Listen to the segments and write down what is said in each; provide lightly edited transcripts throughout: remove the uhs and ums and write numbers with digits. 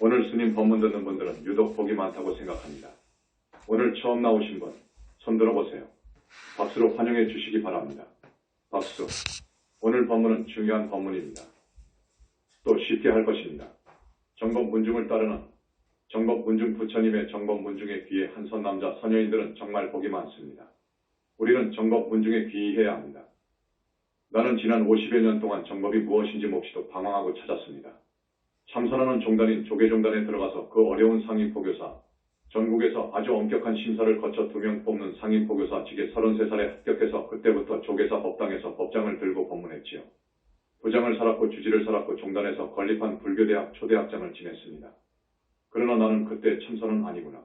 오늘 스님 법문 듣는 분들은 유독 복이 많다고 생각합니다. 오늘 처음 나오신 분, 손 들어보세요. 박수로 환영해 주시기 바랍니다. 박수. 오늘 법문은 중요한 법문입니다. 또 쉽게 할 것입니다. 정법문중을 따르는 정법문중 부처님의 정법문중에 귀해 한선 남자 선녀인들은 정말 복이 많습니다. 우리는 정법문중에 귀의해야 합니다. 나는 지난 50여 년 동안 정법이 무엇인지 몹시도 방황하고 찾았습니다. 참선하는 종단인 조계종단에 들어가서 그 어려운 상인포교사, 전국에서 아주 엄격한 심사를 거쳐 2명 뽑는 상인포교사 직에 33살에 합격해서 그때부터 조계사 법당에서 법장을 들고 법문했지요. 부장을 살았고 주지를 살았고 종단에서 건립한 불교대학 초대학장을 지냈습니다. 그러나 나는 그때 참선은 아니구나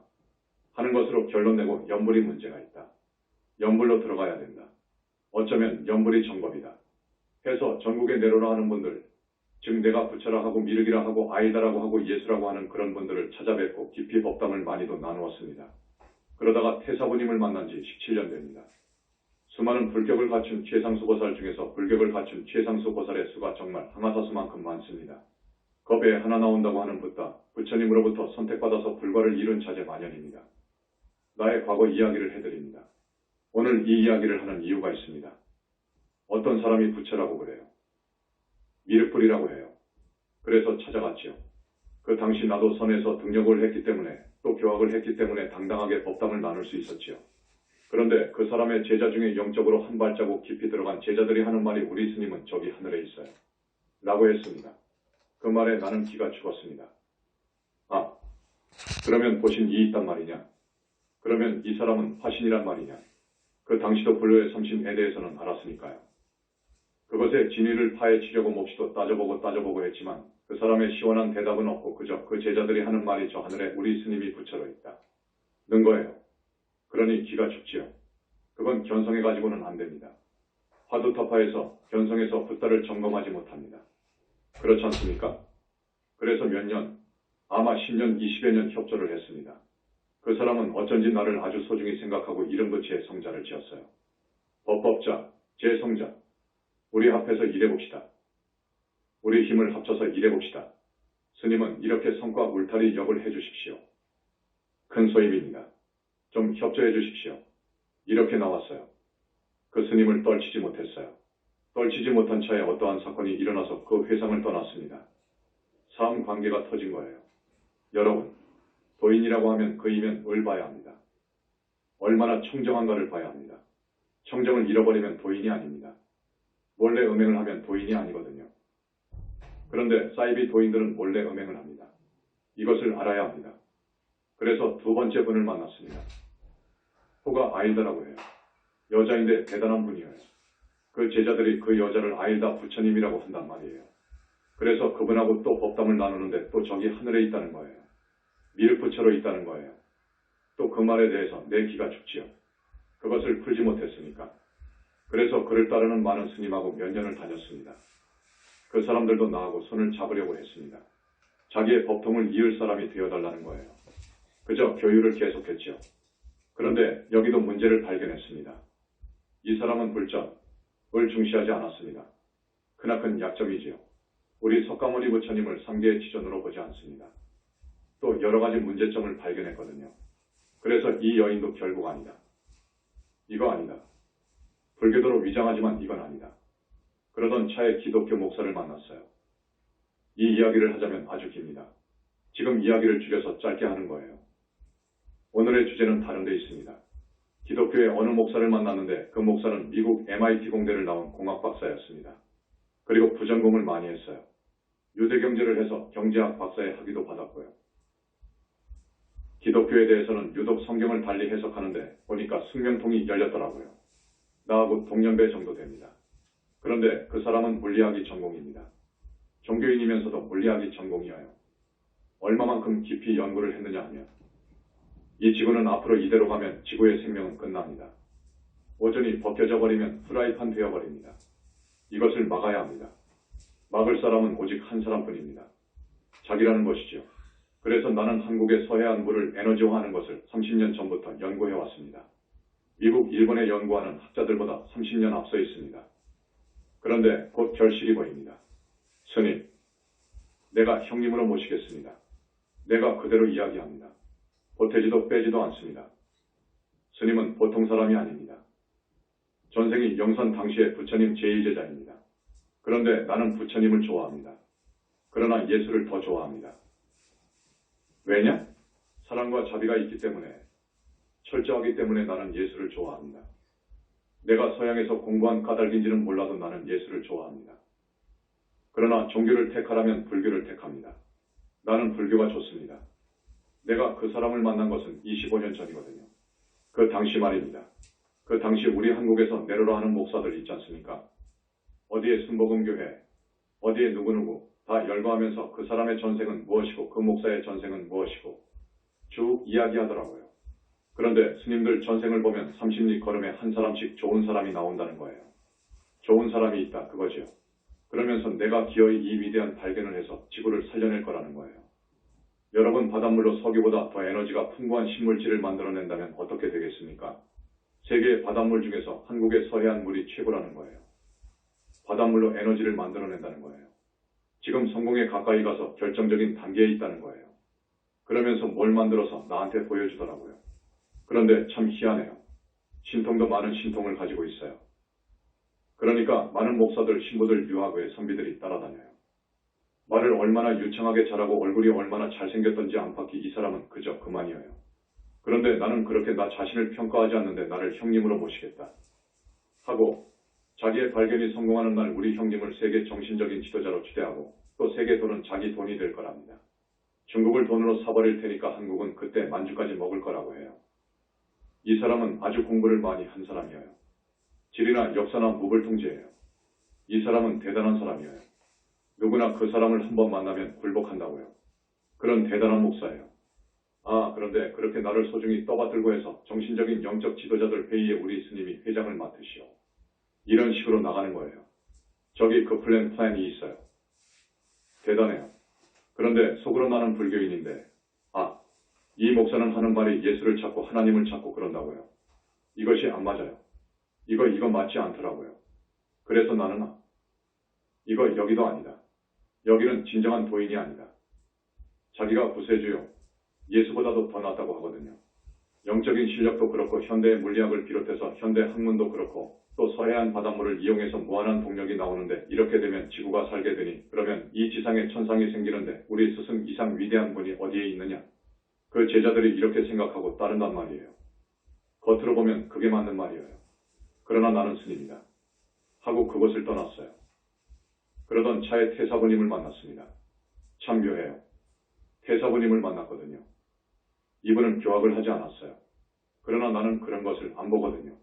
하는 것으로 결론 내고 염불이 문제가 있다. 염불로 들어가야 된다. 어쩌면 염불이 정법이다. 해서 전국에 내로라 하는 분들, 즉 내가 부처라 하고 미륵이라 하고 아이다라고 하고 예수라고 하는 그런 분들을 찾아뵙고 깊이 법담을 많이도 나누었습니다. 그러다가 태사부님을 만난 지 17년 됩니다. 수많은 불격을 갖춘 최상수 보살 중에서 불격을 갖춘 최상수 보살의 수가 정말 항아사수만큼 많습니다. 겁에 하나 나온다고 하는 붓다, 부처님으로부터 선택받아서 불과를 이룬 자제 만연입니다. 나의 과거 이야기를 해드립니다. 오늘 이 이야기를 하는 이유가 있습니다. 어떤 사람이 부처라고 그래요. 미륵불이라고 해요. 그래서 찾아갔지요. 그 당시 나도 선에서 등력을 했기 때문에 또 교학을 했기 때문에 당당하게 법담을 나눌 수 있었지요. 그런데 그 사람의 제자 중에 영적으로 한 발자국 깊이 들어간 제자들이 하는 말이 우리 스님은 저기 하늘에 있어요. 라고 했습니다. 그 말에 나는 기가 죽었습니다. 아, 그러면 보신 이 있단 말이냐? 그러면 이 사람은 화신이란 말이냐? 그 당시도 불교의 성심에 대해서는 알았으니까요. 그것의 진위를 파헤치려고 몹시도 따져보고 했지만 그 사람의 시원한 대답은 없고 그저 그 제자들이 하는 말이 저 하늘에 우리 스님이 부처로 있다. 는 거예요. 그러니 기가 죽지요. 그건 견성해가지고는 안 됩니다. 화두타파에서 견성해서 붓다를 점검하지 못합니다. 그렇지 않습니까? 그래서 몇 년, 아마 10년, 20여 년 협조를 했습니다. 그 사람은 어쩐지 나를 아주 소중히 생각하고 이름 붙여 성자를 지었어요. 법법자, 제성자. 우리 앞에서 일해봅시다. 우리 힘을 합쳐서 일해봅시다. 스님은 이렇게 성과 울타리 역을 해주십시오. 큰 소임입니다. 좀 협조해 주십시오. 이렇게 나왔어요. 그 스님을 떨치지 못했어요. 떨치지 못한 차에 어떠한 사건이 일어나서 그 회상을 떠났습니다. 사음 관계가 터진 거예요. 여러분, 도인이라고 하면 그 이면을 봐야 합니다. 얼마나 청정한가를 봐야 합니다. 청정을 잃어버리면 도인이 아닙니다. 몰래 음행을 하면 도인이 아니거든요. 그런데 사이비 도인들은 몰래 음행을 합니다. 이것을 알아야 합니다. 그래서 두 번째 분을 만났습니다. 호가 아일다라고 해요. 여자인데 대단한 분이에요. 그 제자들이 그 여자를 아일다 부처님이라고 한단 말이에요. 그래서 그분하고 또 법담을 나누는데 또 저기 하늘에 있다는 거예요. 미륵부처로 있다는 거예요. 또 그 말에 대해서 내 기가 죽지요. 그것을 풀지 못했으니까. 그래서 그를 따르는 많은 스님하고 몇 년을 다녔습니다. 그 사람들도 나하고 손을 잡으려고 했습니다. 자기의 법통을 이을 사람이 되어달라는 거예요. 그저 교유를 계속했죠. 그런데 여기도 문제를 발견했습니다. 이 사람은 불전을 중시하지 않았습니다. 크나큰 약점이지요. 우리 석가모니 부처님을 상계의 지존으로 보지 않습니다. 또 여러 가지 문제점을 발견했거든요. 그래서 이 여인도 결국 아니다. 이거 아니다. 불교도로 위장하지만 이건 아니다. 그러던 차에 기독교 목사를 만났어요. 이 이야기를 하자면 아주 깁니다. 지금 이야기를 줄여서 짧게 하는 거예요. 오늘의 주제는 다른 데 있습니다. 기독교의 어느 목사를 만났는데 그 목사는 미국 MIT 공대를 나온 공학 박사였습니다. 그리고 부전공을 많이 했어요. 유대경제를 해서 경제학 박사의 학위도 받았고요. 기독교에 대해서는 유독 성경을 달리 해석하는데 보니까 숙명통이 열렸더라고요. 나하고 동년배 정도 됩니다. 그런데 그 사람은 물리학이 전공입니다. 종교인이면서도 물리학이 전공이어요. 얼마만큼 깊이 연구를 했느냐 하면 이 지구는 앞으로 이대로 가면 지구의 생명은 끝납니다. 오존이 벗겨져 버리면 프라이팬 되어버립니다. 이것을 막아야 합니다. 막을 사람은 오직 한 사람뿐입니다. 자기라는 것이죠. 그래서 나는 한국의 서해안물을 에너지화하는 것을 30년 전부터 연구해왔습니다. 미국, 일본에 연구하는 학자들보다 30년 앞서 있습니다. 그런데 곧 결실이 보입니다. 스님, 내가 형님으로 모시겠습니다. 내가 그대로 이야기합니다. 보태지도 빼지도 않습니다. 스님은 보통 사람이 아닙니다. 전생이 영선 당시의 부처님 제1제자입니다. 그런데 나는 부처님을 좋아합니다. 그러나 예수를 더 좋아합니다. 왜냐? 사랑과 자비가 있기 때문에, 철저하기 때문에 나는 예수를 좋아합니다. 내가 서양에서 공부한 까닭인지는 몰라도 나는 예수를 좋아합니다. 그러나 종교를 택하라면 불교를 택합니다. 나는 불교가 좋습니다. 내가 그 사람을 만난 것은 25년 전이거든요. 그 당시 말입니다. 그 당시 우리 한국에서 내로라 하는 목사들 있지 않습니까? 어디에 순복음교회, 어디에 누구누구 다 열거하면서 그 사람의 전생은 무엇이고 그 목사의 전생은 무엇이고 쭉 이야기하더라고요. 그런데 스님들 전생을 보면 30리 걸음에 한 사람씩 좋은 사람이 나온다는 거예요. 좋은 사람이 있다 그거지요. 그러면서 내가 기어이 이 위대한 발견을 해서 지구를 살려낼 거라는 거예요. 여러분 바닷물로 석유보다 더 에너지가 풍부한 식물질을 만들어낸다면 어떻게 되겠습니까? 세계의 바닷물 중에서 한국의 서해안 물이 최고라는 거예요. 바닷물로 에너지를 만들어낸다는 거예요. 지금 성공에 가까이 가서 결정적인 단계에 있다는 거예요. 그러면서 뭘 만들어서 나한테 보여주더라고요. 그런데 참 희한해요. 신통도 많은 신통을 가지고 있어요. 그러니까 많은 목사들, 신부들, 유학의 선비들이 따라다녀요. 말을 얼마나 유창하게 잘하고 얼굴이 얼마나 잘생겼던지 안팎이 이 사람은 그저 그만이에요. 그런데 나는 그렇게 나 자신을 평가하지 않는데 나를 형님으로 모시겠다 하고 자기의 발견이 성공하는 날 우리 형님을 세계 정신적인 지도자로 추대하고 또 세계 돈은 자기 돈이 될 거랍니다. 중국을 돈으로 사버릴 테니까 한국은 그때 만주까지 먹을 거라고 해요. 이 사람은 아주 공부를 많이 한 사람이에요. 지리나 역사나 무불통제예요. 이 사람은 대단한 사람이에요. 누구나 그 사람을 한번 만나면 굴복한다고요. 그런 대단한 목사예요. 아, 그런데 그렇게 나를 소중히 떠받들고 해서 정신적인 영적 지도자들 회의에 우리 스님이 회장을 맡으시오. 이런 식으로 나가는 거예요. 저기 그 플랜이 있어요. 대단해요. 그런데 속으로 나는 불교인인데, 아, 이 목사는 하는 말이 예수를 찾고 하나님을 찾고 그런다고요. 이것이 안 맞아요. 이거 맞지 않더라고요. 그래서 나는 이거 여기도 아니다. 여기는 진정한 도인이 아니다. 자기가 구세주요. 예수보다도 더 낫다고 하거든요. 영적인 실력도 그렇고 현대의 물리학을 비롯해서 현대 학문도 그렇고 또 서해안 바닷물을 이용해서 무한한 동력이 나오는데 이렇게 되면 지구가 살게 되니 그러면 이 지상에 천상이 생기는데 우리 스승 이상 위대한 분이 어디에 있느냐? 그 제자들이 이렇게 생각하고 따른단 말이에요. 겉으로 보면 그게 맞는 말이에요. 그러나 나는 스님이다. 하고 그곳을 떠났어요. 그러던 차에 태사부님을 만났습니다. 참 묘해요. 태사부님을 만났거든요. 이분은 교학을 하지 않았어요. 그러나 나는 그런 것을 안 보거든요.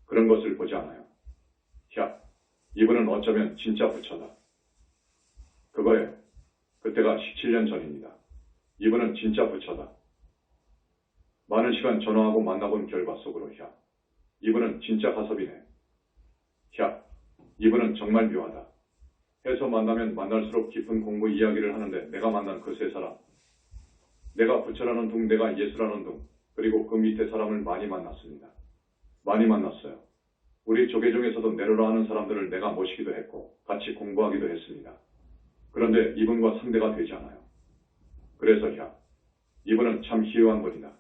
그런 것을 보지 않아요. 야, 이분은 어쩌면 진짜 부처다. 그거예요. 그때가 17년 전입니다. 이분은 진짜 부처다. 많은 시간 전화하고 만나본 결과 속으로 야, 이분은 진짜 가섭이네. 야, 이분은 정말 묘하다. 해서 만나면 만날수록 깊은 공부 이야기를 하는데 내가 만난 그 세 사람. 내가 부처라는 둥, 내가 예수라는 둥, 그리고 그 밑에 사람을 많이 만났습니다. 많이 만났어요. 우리 조계 중에서도 내로라 하는 사람들을 내가 모시기도 했고 같이 공부하기도 했습니다. 그런데 이분과 상대가 되지 않아요. 그래서 야, 이분은 참 희유한 분이다.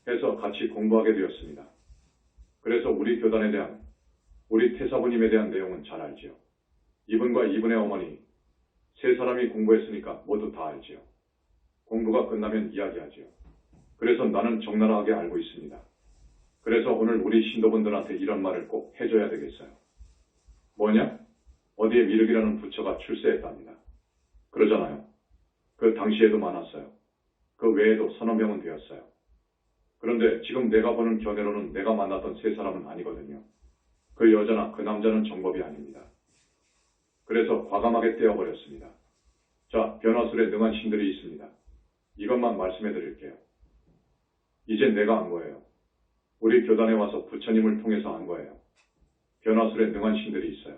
해서 같이 공부하게 되었습니다. 그래서 우리 교단에 대한, 우리 태사부님에 대한 내용은 잘 알지요. 이분과 이분의 어머니, 세 사람이 공부했으니까 모두 다 알지요. 공부가 끝나면 이야기하지요. 그래서 나는 적나라하게 알고 있습니다. 그래서 오늘 우리 신도분들한테 이런 말을 꼭 해줘야 되겠어요. 뭐냐? 어디에 미륵이라는 부처가 출세했답니다. 그러잖아요. 그 당시에도 많았어요. 그 외에도 서너 명은 되었어요. 그런데 지금 내가 보는 견해로는 내가 만났던 세 사람은 아니거든요. 그 여자나 그 남자는 정법이 아닙니다. 그래서 과감하게 떼어버렸습니다. 자, 변화술에 능한 신들이 있습니다. 이것만 말씀해 드릴게요. 이제 내가 안 거예요. 우리 교단에 와서 부처님을 통해서 안 거예요. 변화술에 능한 신들이 있어요.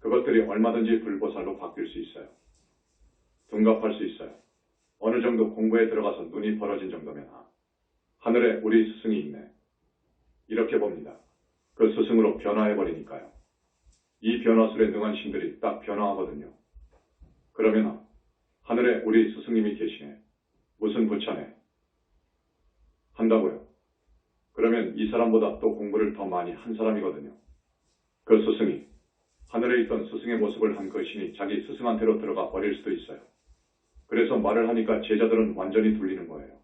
그것들이 얼마든지 불보살로 바뀔 수 있어요. 둔갑할 수 있어요. 어느 정도 공부에 들어가서 눈이 벌어진 정도면 하늘에 우리 스승이 있네. 이렇게 봅니다. 그 스승으로 변화해버리니까요. 이 변화술에 능한 신들이 딱 변화하거든요. 그러면 하늘에 우리 스승님이 계시네. 무슨 부처네? 한다고요? 그러면 이 사람보다 또 공부를 더 많이 한 사람이거든요. 그 스승이 하늘에 있던 스승의 모습을 한 그 신이 자기 스승한테로 들어가 버릴 수도 있어요. 그래서 말을 하니까 제자들은 완전히 둘리는 거예요.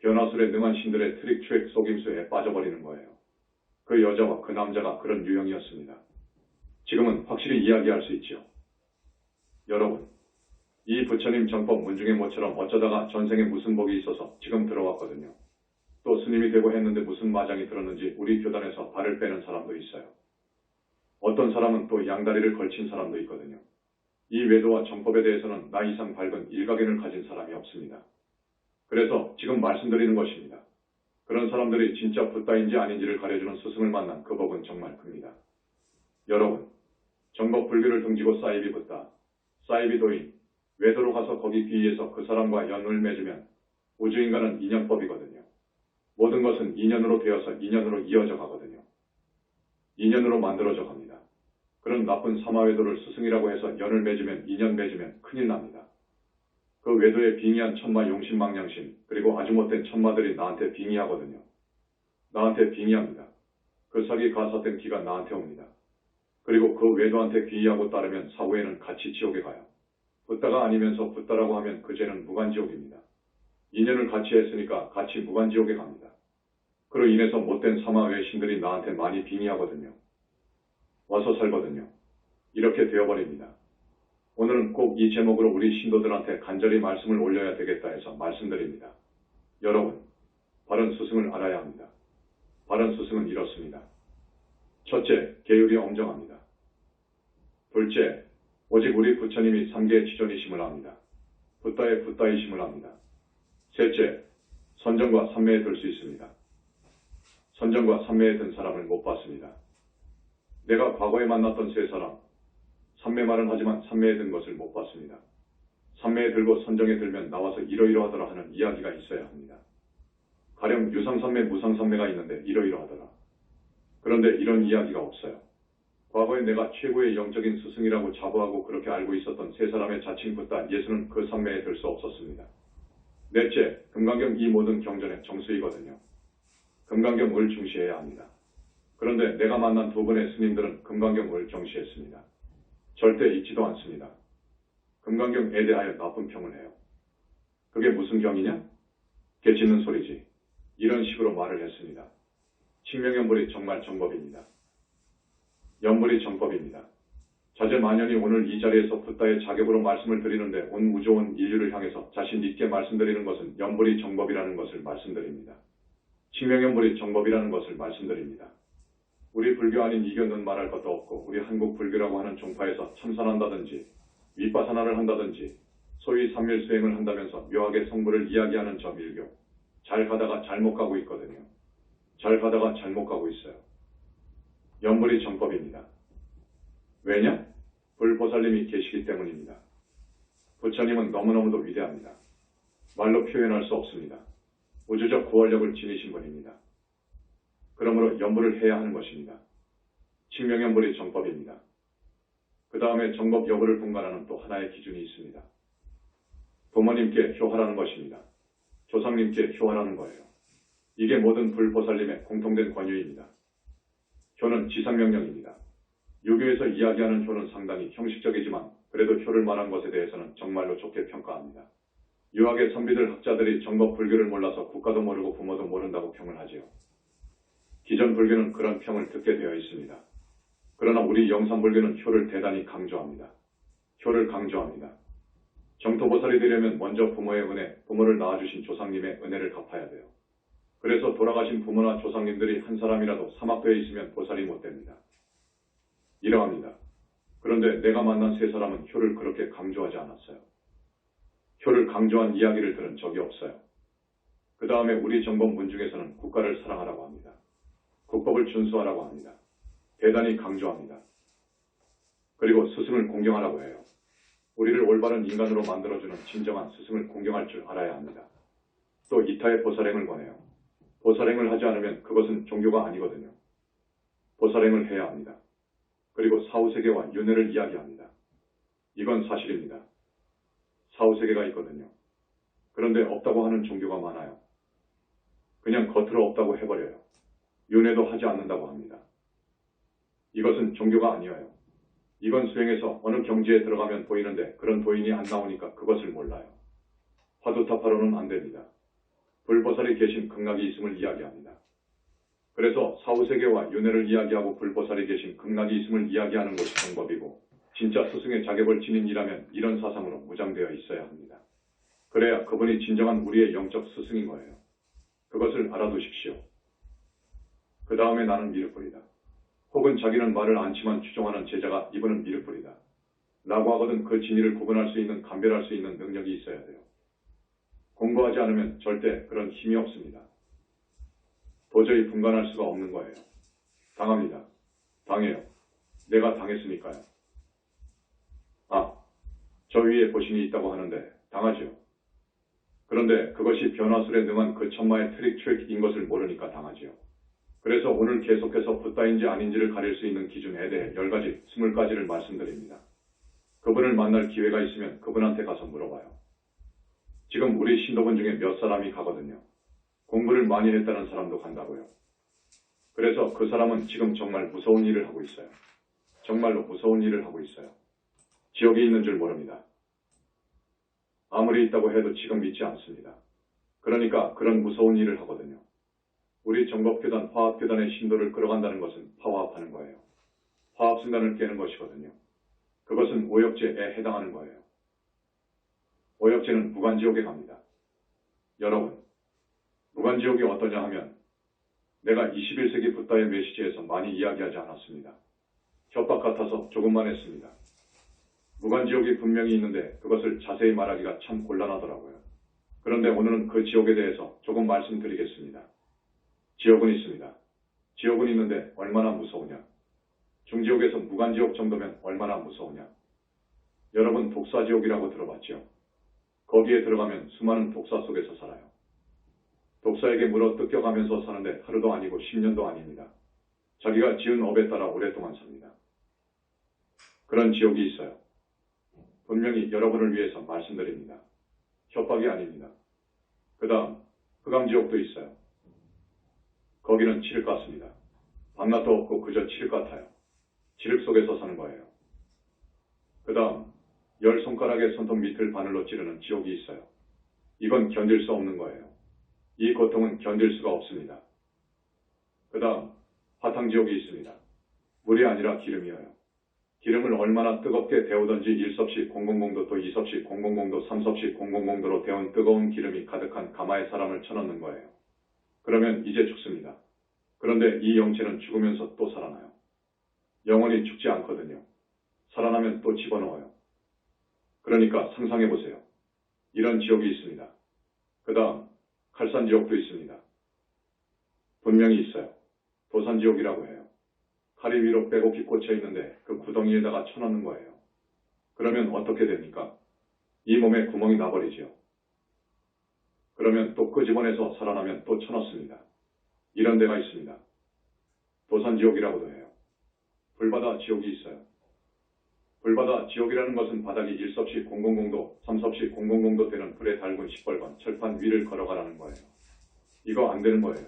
변화술에 능한 신들의 트릭 트랙 속임수에 빠져버리는 거예요. 그 여자와 그 남자가 그런 유형이었습니다. 지금은 확실히 이야기할 수 있지요. 여러분, 이 부처님 정법 문중의 모처럼 어쩌다가 전생에 무슨 복이 있어서 지금 들어왔거든요. 또 스님이 되고 했는데 무슨 마장이 들었는지 우리 교단에서 발을 빼는 사람도 있어요. 어떤 사람은 또 양다리를 걸친 사람도 있거든요. 이 외도와 정법에 대해서는 나 이상 밝은 일가견을 가진 사람이 없습니다. 그래서 지금 말씀드리는 것입니다. 그런 사람들이 진짜 붓다인지 아닌지를 가려주는 스승을 만난 그 복은 정말 큽니다. 여러분, 정법 불교를 등지고 사이비 붓다, 사이비 도인, 외도로 가서 거기 귀의해서 그 사람과 연을 맺으면 우주인간은 인연법이거든요. 모든 것은 인연으로 되어서 인연으로 이어져 가거든요. 인연으로 만들어져 갑니다. 그런 나쁜 사마외도를 스승이라고 해서 연을 맺으면 인연 맺으면 큰일 납니다. 그 외도에 빙의한 천마 용신망량신 그리고 아주 못된 천마들이 나한테 빙의하거든요. 나한테 빙의합니다. 그 사기 가사된 기가 나한테 옵니다. 그리고 그 외도한테 귀의하고 따르면 사후에는 같이 지옥에 가요. 붓다가 아니면서 붓다라고 하면 그 죄는 무간지옥입니다. 인연을 같이 했으니까 같이 무간지옥에 갑니다. 그로 인해서 못된 사마외 신들이 나한테 많이 빙의하거든요. 와서 살거든요. 이렇게 되어버립니다. 오늘은 꼭 이 제목으로 우리 신도들한테 간절히 말씀을 올려야 되겠다 해서 말씀드립니다. 여러분, 바른 스승을 알아야 합니다. 바른 스승은 이렇습니다. 첫째, 계율이 엄정합니다. 둘째, 오직 우리 부처님이 삼계의 지존이심을 합니다. 붓다의 붓다이심을 합니다. 셋째, 선정과 삼매에 들 수 있습니다. 선정과 삼매에 든 사람을 못 봤습니다. 내가 과거에 만났던 세 사람, 삼매 말은 하지만 삼매에 든 것을 못 봤습니다. 삼매에 들고 선정에 들면 나와서 이러이러하더라 하는 이야기가 있어야 합니다. 가령 유상삼매, 무상삼매가 있는데 이러이러하더라. 그런데 이런 이야기가 없어요. 과거에 내가 최고의 영적인 스승이라고 자부하고 그렇게 알고 있었던 세 사람의 자칭 붓다 예수는 그 삼매에 들 수 없었습니다. 넷째, 금강경 이 모든 경전의 정수이거든요. 금강경을 중시해야 합니다. 그런데 내가 만난 두 분의 스님들은 금강경을 정시했습니다. 절대 읽지도 않습니다. 금강경에 대하여 나쁜 평을 해요. 그게 무슨 경이냐? 개짖는 소리지. 이런 식으로 말을 했습니다. 칭명연불이 정말 정법입니다. 연불이 정법입니다. 자제만연히 오늘 이 자리에서 붓다의 자격으로 말씀을 드리는데 온 우주 온 인류를 향해서 자신 있게 말씀드리는 것은 연불이 정법이라는 것을 말씀드립니다. 칭명연불이 정법이라는 것을 말씀드립니다. 우리 불교 아닌 이견은 말할 것도 없고 우리 한국 불교라고 하는 종파에서 참선한다든지 윗바사나를 한다든지 소위 삼밀수행을 한다면서 묘하게 성불을 이야기하는 저 밀교. 잘 가다가 잘못 가고 있거든요. 잘 가다가 잘못 가고 있어요. 연불이 정법입니다. 왜냐? 불보살님이 계시기 때문입니다. 부처님은 너무너무도 위대합니다. 말로 표현할 수 없습니다. 우주적 구원력을 지니신 분입니다. 그러므로 연불을 해야 하는 것입니다. 칭명연불이 정법입니다. 그 다음에 정법 여부를 분간하는 또 하나의 기준이 있습니다. 부모님께 효하라는 것입니다. 조상님께 효하라는 거예요. 이게 모든 불보살님의 공통된 권유입니다. 효는 지상명령입니다. 유교에서 이야기하는 효는 상당히 형식적이지만 그래도 효를 말한 것에 대해서는 정말로 좋게 평가합니다. 유학의 선비들 학자들이 정법 불교를 몰라서 국가도 모르고 부모도 모른다고 평을 하지요. 기존 불교는 그런 평을 듣게 되어 있습니다. 그러나 우리 영산불교는 효를 대단히 강조합니다. 효를 강조합니다. 정토보살이 되려면 먼저 부모의 은혜, 부모를 낳아주신 조상님의 은혜를 갚아야 돼요. 그래서 돌아가신 부모나 조상님들이 한 사람이라도 사막도에 있으면 보살이 못 됩니다. 이러합니다. 그런데 내가 만난 세 사람은 효를 그렇게 강조하지 않았어요. 효를 강조한 이야기를 들은 적이 없어요. 그 다음에 우리 정법 문중에서는 국가를 사랑하라고 합니다. 국법을 준수하라고 합니다. 대단히 강조합니다. 그리고 스승을 공경하라고 해요. 우리를 올바른 인간으로 만들어주는 진정한 스승을 공경할 줄 알아야 합니다. 또 이타의 보살행을 권해요. 보살행을 하지 않으면 그것은 종교가 아니거든요. 보살행을 해야 합니다. 그리고 사후세계와 윤회를 이야기합니다. 이건 사실입니다. 사후세계가 있거든요. 그런데 그런데 없다고 하는 종교가 많아요. 그냥 겉으로 없다고 해버려요. 윤회도 하지 않는다고 합니다. 이것은 종교가 아니에요. 이건 수행에서 어느 경지에 들어가면 보이는데 그런 도인이 안 나오니까 그것을 몰라요. 화두타파로는 안 됩니다. 불보살이 계신 극락이 있음을 이야기합니다. 그래서 사후세계와 윤회를 이야기하고 불보살이 계신 극락이 있음을 이야기하는 것이 정법이고 진짜 스승의 자격을 지닌 이라면 이런 사상으로 무장되어 있어야 합니다. 그래야 그분이 진정한 우리의 영적 스승인 거예요. 그것을 알아두십시오. 그 다음에 나는 미륵불이다. 혹은 자기는 말을 않지만 추종하는 제자가 이분은 미륵불이다. 라고 하거든 그 진리를 구분할 수 있는 감별할 수 있는 능력이 있어야 돼요. 공부하지 않으면 절대 그런 힘이 없습니다. 도저히 분간할 수가 없는 거예요. 당합니다. 당해요. 내가 당했으니까요. 아, 저 위에 보신이 있다고 하는데 당하지요. 그런데 그것이 변화술에 능한 그 천마의 트릭인 것을 모르니까 당하지요. 그래서 오늘 계속해서 붓다인지 아닌지를 가릴 수 있는 기준에 대해 10가지, 20가지를 말씀드립니다. 그분을 만날 기회가 있으면 그분한테 가서 물어봐요. 지금 우리 신도분 중에 몇 사람이 가거든요. 공부를 많이 했다는 사람도 간다고요. 그래서 그 사람은 지금 정말 무서운 일을 하고 있어요. 정말로 무서운 일을 하고 있어요. 지옥에 있는 줄 모릅니다. 아무리 있다고 해도 지금 믿지 않습니다. 그러니까 그런 무서운 일을 하거든요. 우리 정법교단, 화합교단의 신도를 끌어간다는 것은 파화합하는 거예요. 화합순간을 깨는 것이거든요. 그것은 오역죄에 해당하는 거예요. 오역죄는 무간지옥에 갑니다. 여러분, 무간지옥이 어떠냐 하면 내가 21세기 붓다의 메시지에서 많이 이야기하지 않았습니다. 협박 같아서 조금만 했습니다. 무간지옥이 분명히 있는데 그것을 자세히 말하기가 참 곤란하더라고요. 그런데 오늘은 그 지옥에 대해서 조금 말씀드리겠습니다. 지옥은 있습니다. 지옥은 있는데 얼마나 무서우냐. 중지옥에서 무간지옥 정도면 얼마나 무서우냐. 여러분 독사지옥이라고 들어봤죠? 거기에 들어가면 수많은 독사 속에서 살아요. 독사에게 물어 뜯겨가면서 사는데 하루도 아니고 10년도 아닙니다. 자기가 지은 업에 따라 오랫동안 삽니다. 그런 지옥이 있어요. 분명히 여러분을 위해서 말씀드립니다. 협박이 아닙니다. 그 다음 흑암지옥도 있어요. 거기는 칠흑 같습니다. 밤낮도 없고 그저 칠흑 같아요. 칠흑 속에서 사는 거예요. 그 다음 10손가락의 손톱 밑을 바늘로 찌르는 지옥이 있어요. 이건 견딜 수 없는 거예요. 이 고통은 견딜 수가 없습니다. 그 다음 화탕지옥이 있습니다. 물이 아니라 기름이에요. 기름을 얼마나 뜨겁게 데우던지 1섭씨 000도 또 2섭씨 000도 3섭씨 000도로 데운 뜨거운 기름이 가득한 가마에 사람을 쳐넣는 거예요. 그러면 이제 죽습니다. 그런데 이 영체는 죽으면서 또 살아나요. 영원히 죽지 않거든요. 살아나면 또 집어넣어요. 그러니까 상상해보세요. 이런 지옥이 있습니다. 그 다음 칼산지옥도 있습니다. 분명히 있어요. 도산지옥이라고 해요. 칼이 위로 빼곡히 꽂혀 있는데 그 구덩이에다가 쳐넣는 거예요. 그러면 어떻게 됩니까? 이 몸에 구멍이 나버리지요. 그러면 또 끄집어내서 살아나면 또 쳐넣습니다. 이런 데가 있습니다. 도산지옥이라고도 해요. 불바다 지옥이 있어요. 불바다 지옥이라는 것은 바닥이 1섭씨 000도, 3섭씨 000도 되는 불에 달군 시뻘건 철판 위를 걸어가라는 거예요. 이거 안 되는 거예요.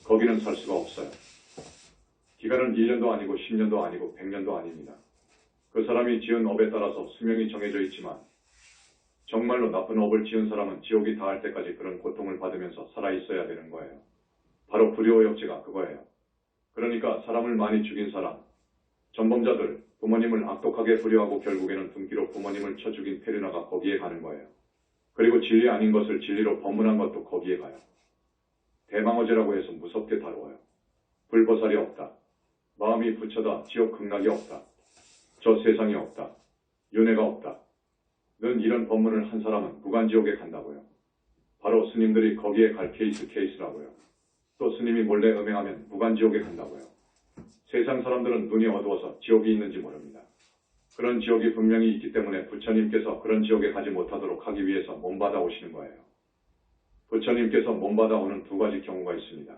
거기는 살 수가 없어요. 기간은 1년도 아니고 10년도 아니고 100년도 아닙니다. 그 사람이 지은 업에 따라서 수명이 정해져 있지만 정말로 나쁜 업을 지은 사람은 지옥이 닿을 때까지 그런 고통을 받으면서 살아있어야 되는 거예요. 바로 불효역죄가 그거예요. 그러니까 사람을 많이 죽인 사람, 전범자들, 부모님을 악독하게 불효하고 결국에는 등기로 부모님을 쳐 죽인 페르나가 거기에 가는 거예요. 그리고 진리 아닌 것을 진리로 법문한 것도 거기에 가요. 대망어죄라고 해서 무섭게 다루어요. 불보살이 없다. 마음이 부처다. 지옥 극락이 없다. 저 세상이 없다. 윤회가 없다. 는 이런 법문을 한 사람은 무간지옥에 간다고요. 바로 스님들이 거기에 갈 케이스라고요. 또 스님이 몰래 음행하면 무간지옥에 간다고요. 세상 사람들은 눈이 어두워서 지옥이 있는지 모릅니다. 그런 지옥이 분명히 있기 때문에 부처님께서 그런 지옥에 가지 못하도록 하기 위해서 몸받아 오시는 거예요. 부처님께서 몸받아 오는 두 가지 경우가 있습니다.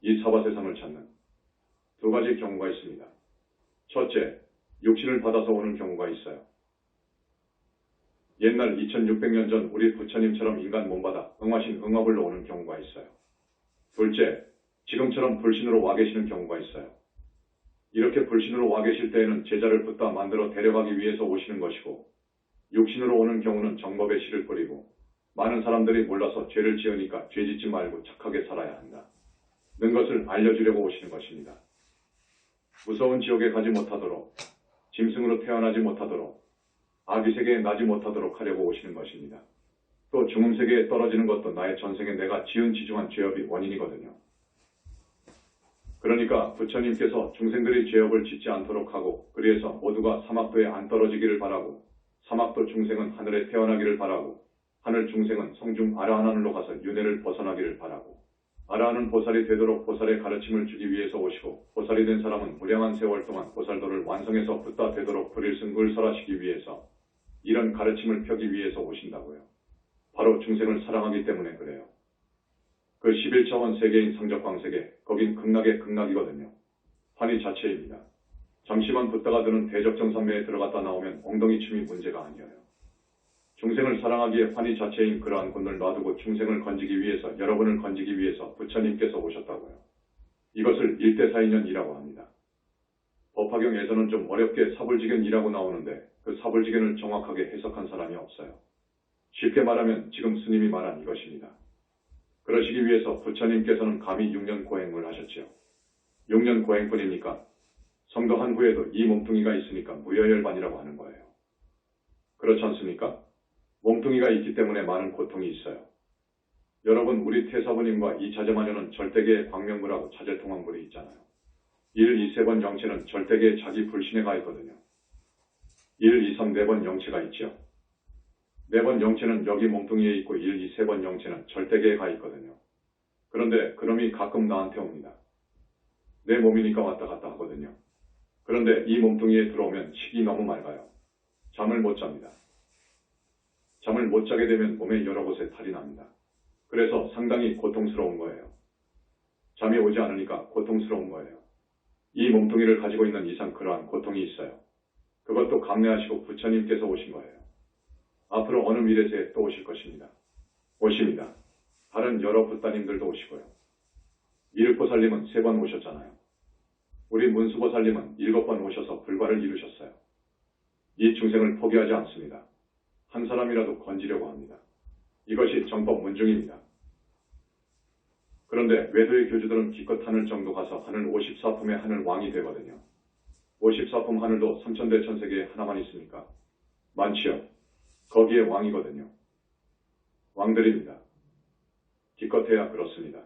이 사바세상을 찾는 두 가지 경우가 있습니다. 첫째, 육신을 받아서 오는 경우가 있어요. 옛날 2600년 전 우리 부처님처럼 인간 몸받아 응화신 응화불로 오는 경우가 있어요. 둘째, 지금처럼 불신으로 와 계시는 경우가 있어요. 이렇게 불신으로 와 계실 때에는 제자를 붙다 만들어 데려가기 위해서 오시는 것이고, 육신으로 오는 경우는 정법의 씨를 뿌리고 많은 사람들이 몰라서 죄를 지으니까 죄 짓지 말고 착하게 살아야 한다 는 것을 알려주려고 오시는 것입니다. 무서운 지옥에 가지 못하도록, 짐승으로 태어나지 못하도록, 아비세계에 나지 못하도록 하려고 오시는 것입니다. 또 중음세계에 떨어지는 것도 나의 전생에 내가 지은 지중한 죄업이 원인이거든요. 그러니까 부처님께서 중생들이 죄업을 짓지 않도록 하고, 그리해서 모두가 사막도에 안 떨어지기를 바라고, 사막도 중생은 하늘에 태어나기를 바라고, 하늘 중생은 성중 아라하나늘로 가서 윤회를 벗어나기를 바라고, 아라하는 보살이 되도록 보살의 가르침을 주기 위해서 오시고, 보살이 된 사람은 무량한 세월 동안 보살도를 완성해서 붓다 되도록 불일승을 설하시기 위해서 이런 가르침을 펴기 위해서 오신다고요. 바로 중생을 사랑하기 때문에 그래요. 그 11차원 세계인 상적광세계, 거긴 극락의 극락이거든요. 환희 자체입니다. 잠시만 붙다가 드는 대적정산매에 들어갔다 나오면 엉덩이 춤이 문제가 아니에요. 중생을 사랑하기에 환희 자체인 그러한 군을 놔두고 중생을 건지기 위해서, 여러분을 건지기 위해서 부처님께서 오셨다고요. 이것을 일대사인연이라고 합니다. 법화경에서는 좀 어렵게 사불지견이라고 나오는데 그 사불지견을 정확하게 해석한 사람이 없어요. 쉽게 말하면 지금 스님이 말한 이것입니다. 그러시기 위해서 부처님께서는 감히 6년 고행을 하셨지요. 6년 고행뿐입니까? 성도한 후에도 이 몸뚱이가 있으니까 무여열반이라고 하는 거예요. 그렇지 않습니까? 몸뚱이가 있기 때문에 많은 고통이 있어요. 여러분, 우리 태사부님과 이 자제마녀는 절대계의 광명불하고 자제통왕불이 있잖아요. 1, 2, 3번 영체는 절대계의 자기 불신에 가 있거든요. 1, 2, 3, 4번 영체가 있죠. 4번 영체는 여기 몸뚱이에 있고 1, 2, 3번 영체는 절대계에 가 있거든요. 그런데 그놈이 가끔 나한테 옵니다. 내 몸이니까 왔다 갔다 하거든요. 그런데 이 몸뚱이에 들어오면 식이 너무 맑아요. 잠을 못 잡니다. 잠을 못 자게 되면 몸의 여러 곳에 탈이 납니다. 그래서 상당히 고통스러운 거예요. 잠이 오지 않으니까 고통스러운 거예요. 이 몸뚱이를 가지고 있는 이상 그러한 고통이 있어요. 그것도 감내하시고 부처님께서 오신 거예요. 앞으로 어느 미래세에 또 오실 것입니다. 오십니다. 다른 여러 붓다님들도 오시고요. 미륵보살님은 3번 오셨잖아요. 우리 문수보살님은 7번 오셔서 불과를 이루셨어요. 이 중생을 포기하지 않습니다. 한 사람이라도 건지려고 합니다. 이것이 정법 문중입니다. 그런데 외도의 교주들은 기껏 하늘 정도 가서 하늘 54품의 하늘 왕이 되거든요. 54품 하늘도 3000대천세계에 하나만 있습니까? 많지요. 거기에 왕이거든요. 왕들입니다. 기껏해야 그렇습니다.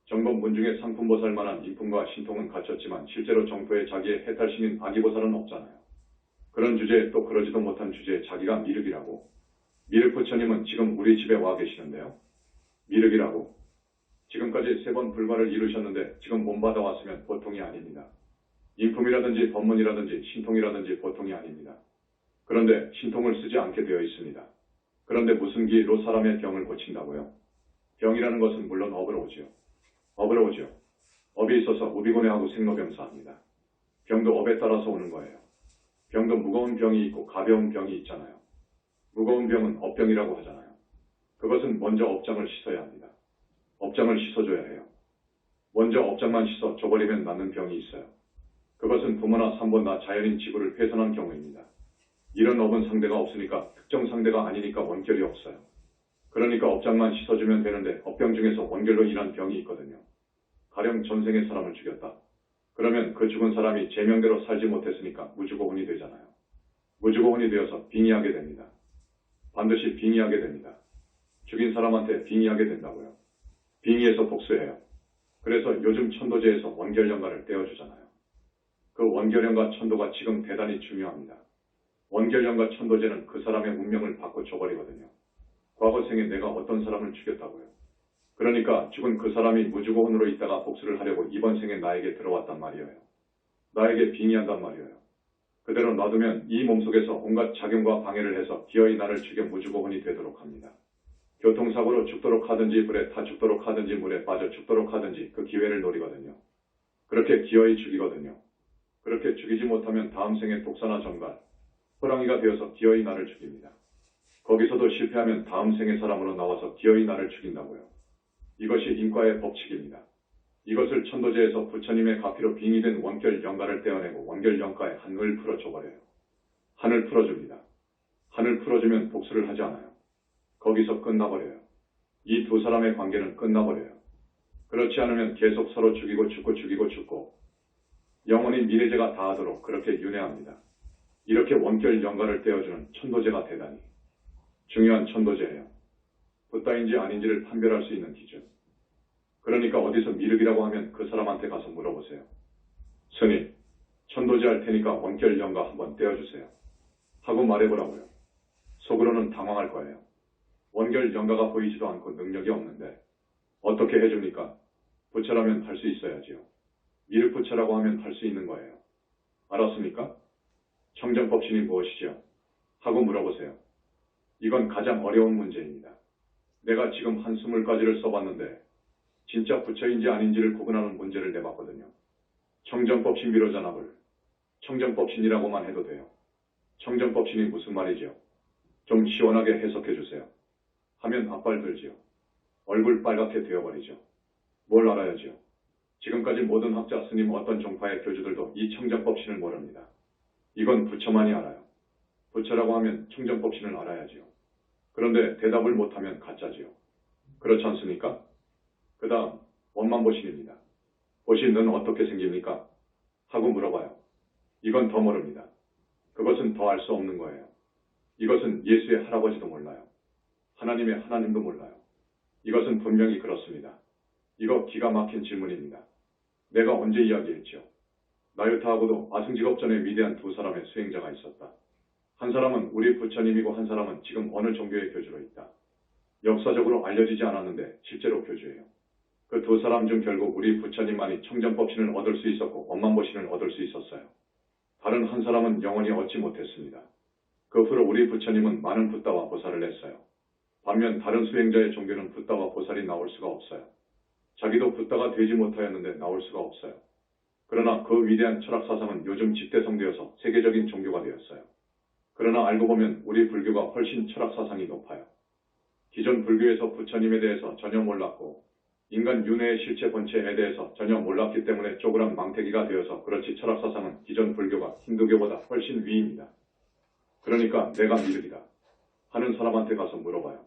정법 문중의 상품보살만한 인품과 신통은 갖췄지만 실제로 정토에 자기의 해탈신인 아기보살은 없잖아요. 그런 주제에 또 그러지도 못한 주제에 자기가 미륵이라고. 미륵부처님은 지금 우리 집에 와 계시는데요. 미륵이라고. 지금까지 3번 불과를 이루셨는데 지금 몸받아 왔으면 보통이 아닙니다. 인품이라든지 법문이라든지 신통이라든지 보통이 아닙니다. 그런데 신통을 쓰지 않게 되어 있습니다. 그런데 무슨 기로 사람의 병을 고친다고요? 병이라는 것은 물론 업으로 오지요. 업으로 오죠. 업이 있어서 우비고뇌하고 생로병사합니다. 병도 업에 따라서 오는 거예요. 병도 무거운 병이 있고 가벼운 병이 있잖아요. 무거운 병은 업병이라고 하잖아요. 그것은 먼저 업장을 씻어야 합니다. 업장을 씻어줘야 해요. 먼저 업장만 씻어 줘버리면 낫는 병이 있어요. 그것은 부모나 산모나 자연인 지구를 훼손한 경우입니다. 이런 업은 상대가 없으니까, 특정 상대가 아니니까 원결이 없어요. 그러니까 업장만 씻어주면 되는데 업병 중에서 원결로 일한 병이 있거든요. 가령 전생에 사람을 죽였다. 그러면 그 죽은 사람이 제명대로 살지 못했으니까 무주고혼이 되잖아요. 무주고혼이 되어서 빙의하게 됩니다. 반드시 빙의하게 됩니다. 죽인 사람한테 빙의하게 된다고요. 빙의해서 복수해요. 그래서 요즘 천도제에서 원결연가를 떼어주잖아요. 그 원결연가 천도가 지금 대단히 중요합니다. 원결연가 천도제는 그 사람의 운명을 바꿔줘버리거든요. 과거 생에 내가 어떤 사람을 죽였다고요. 그러니까 죽은 그 사람이 무주고혼으로 있다가 복수를 하려고 이번 생에 나에게 들어왔단 말이에요. 나에게 빙의한단 말이에요. 그대로 놔두면 이 몸속에서 온갖 작용과 방해를 해서 기어이 나를 죽여 무주고혼이 되도록 합니다. 교통사고로 죽도록 하든지 불에 타 죽도록 하든지 물에 빠져 죽도록 하든지 그 기회를 노리거든요. 그렇게 기어이 죽이거든요. 그렇게 죽이지 못하면 다음 생에 독사나 정갈, 호랑이가 되어서 기어이 나를 죽입니다. 거기서도 실패하면 다음 생의 사람으로 나와서 기어이 나를 죽인다고요. 이것이 인과의 법칙입니다. 이것을 천도제에서 부처님의 가피로 빙의된 원결 영가를 떼어내고 원결 영가에 한을 풀어줘버려요. 한을 풀어줍니다. 한을 풀어주면 복수를 하지 않아요. 거기서 끝나버려요. 이 두 사람의 관계는 끝나버려요. 그렇지 않으면 계속 서로 죽이고 죽고 죽이고 죽고 영원히 미래제가 다하도록 그렇게 윤회합니다. 이렇게 원결 영가를 떼어주는 천도제가 대단히 중요한 천도제예요. 붓다인지 아닌지를 판별할 수 있는 기준. 그러니까 어디서 미륵이라고 하면 그 사람한테 가서 물어보세요. 스님, 천도제 할 테니까 원결 영가 한번 떼어주세요. 하고 말해보라고요. 속으로는 당황할 거예요. 원결 영가가 보이지도 않고 능력이 없는데 어떻게 해줍니까? 부처라면 할 수 있어야지요. 미륵 부처라고 하면 할 수 있는 거예요. 알았습니까? 청정법신이 무엇이죠? 하고 물어보세요. 이건 가장 어려운 문제입니다. 내가 지금 한 20가지를 써봤는데 진짜 부처인지 아닌지를 구분하는 문제를 내봤거든요. 청정법신 비로자납을 청정법신이라고만 해도 돼요. 청정법신이 무슨 말이죠? 좀 시원하게 해석해 주세요. 하면 앞발 들지요. 얼굴 빨갛게 되어버리죠. 뭘 알아야지요? 지금까지 모든 학자, 스님, 어떤 종파의 교주들도 이 청정법신을 모릅니다. 이건 부처만이 알아요. 부처라고 하면 청정법신을 알아야지요. 그런데 대답을 못하면 가짜지요. 그렇지 않습니까? 그 다음 원만보신입니다. 보신은 어떻게 생깁니까? 하고 물어봐요. 이건 더 모릅니다. 그것은 더 알 수 없는 거예요. 이것은 예수의 할아버지도 몰라요. 하나님의 하나님도 몰라요. 이것은 분명히 그렇습니다. 이거 기가 막힌 질문입니다. 내가 언제 이야기했죠? 나유타하고도 아승직업 전에 위대한 두 사람의 수행자가 있었다. 한 사람은 우리 부처님이고 한 사람은 지금 어느 종교의 교주로 있다. 역사적으로 알려지지 않았는데 실제로 교주예요. 그 두 사람 중 결국 우리 부처님만이 청정법신을 얻을 수 있었고 원만보신을 얻을 수 있었어요. 다른 한 사람은 영원히 얻지 못했습니다. 그 후로 우리 부처님은 많은 붓다와 보살을 했어요. 반면 다른 수행자의 종교는 붓다와 보살이 나올 수가 없어요. 자기도 붓다가 되지 못하였는데 나올 수가 없어요. 그러나 그 위대한 철학 사상은 요즘 집대성되어서 세계적인 종교가 되었어요. 그러나 알고 보면 우리 불교가 훨씬 철학 사상이 높아요. 기존 불교에서 부처님에 대해서 전혀 몰랐고 인간 윤회의 실체 본체에 대해서 전혀 몰랐기 때문에 쪼그란 망태기가 되어서 그렇지 철학 사상은 기존 불교가 힌두교보다 훨씬 위입니다. 그러니까 내가 미륵이다 하는 사람한테 가서 물어봐요.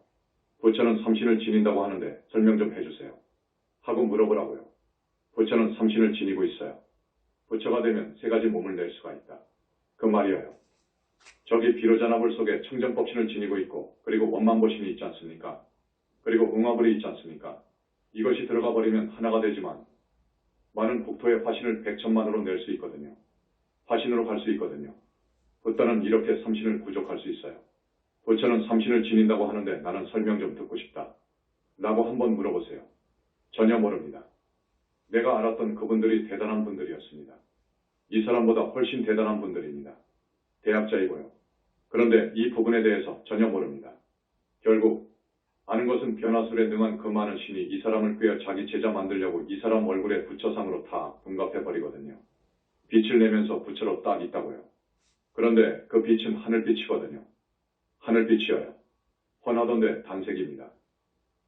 부처는 삼신을 지닌다고 하는데 설명 좀 해주세요. 하고 물어보라고요. 부처는 삼신을 지니고 있어요. 부처가 되면 3가지 몸을 낼 수가 있다. 그 말이에요. 저기 비로자나불 속에 청정법신을 지니고 있고 그리고 원만보신이 있지 않습니까? 그리고 응화불이 있지 않습니까? 이것이 들어가 버리면 하나가 되지만 많은 국토의 화신을 100천만으로 낼 수 있거든요. 화신으로 갈 수 있거든요. 붓다는 이렇게 삼신을 구족할 수 있어요. 부처는 삼신을 지닌다고 하는데 나는 설명 좀 듣고 싶다. 라고 한번 물어보세요. 전혀 모릅니다. 내가 알았던 그분들이 대단한 분들이었습니다. 이 사람보다 훨씬 대단한 분들입니다. 대학자이고요. 그런데 이 부분에 대해서 전혀 모릅니다. 결국 아는 것은 변화술에 능한 그 많은 신이 이 사람을 꿰어 자기 제자 만들려고 이 사람 얼굴에 부처상으로 다 둔갑해버리거든요. 빛을 내면서 부처로 딱 있다고요. 그런데 그 빛은 하늘빛이거든요. 하늘빛이어요. 훤하던데 단색입니다.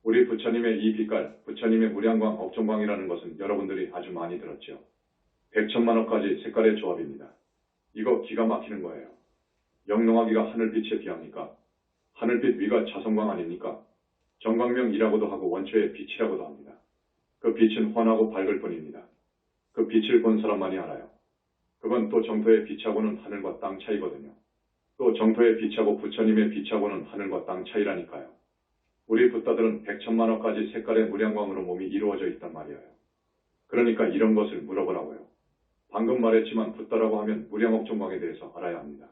우리 부처님의 이 빛깔, 부처님의 무량광, 업종광이라는 것은 여러분들이 아주 많이 들었죠. 100천만억까지 색깔의 조합입니다. 이거 기가 막히는 거예요. 영롱하기가 하늘빛에 비합니까? 하늘빛 위가 자성광 아닙니까? 정광명이라고도 하고 원초의 빛이라고도 합니다. 그 빛은 훤하고 밝을 뿐입니다. 그 빛을 본 사람만이 알아요. 그건 또 정토의 빛하고는 하늘과 땅 차이거든요. 또 정토의 빛하고 부처님의 빛하고는 하늘과 땅 차이라니까요. 우리 붓다들은 100천만억까지 색깔의 무량광으로 몸이 이루어져 있단 말이에요. 그러니까 이런 것을 물어보라고요. 방금 말했지만 붓다라고 하면 무량업종광에 대해서 알아야 합니다.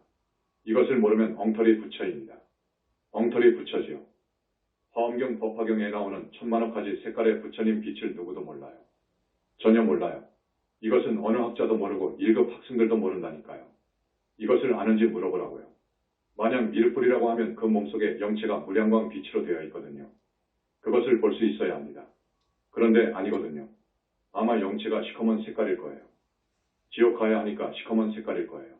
이것을 모르면 엉터리 부처입니다. 엉터리 부처지요. 화엄경 법화경에 나오는 1000만억까지 색깔의 부처님 빛을 누구도 몰라요. 전혀 몰라요. 이것은 어느 학자도 모르고 1급 학생들도 모른다니까요. 이것을 아는지 물어보라고요. 만약 미륵불이라고 하면 그 몸속에 영체가 무량광 빛으로 되어 있거든요. 그것을 볼 수 있어야 합니다. 그런데 아니거든요. 아마 영체가 시커먼 색깔일 거예요. 지옥 가야 하니까 시커먼 색깔일 거예요.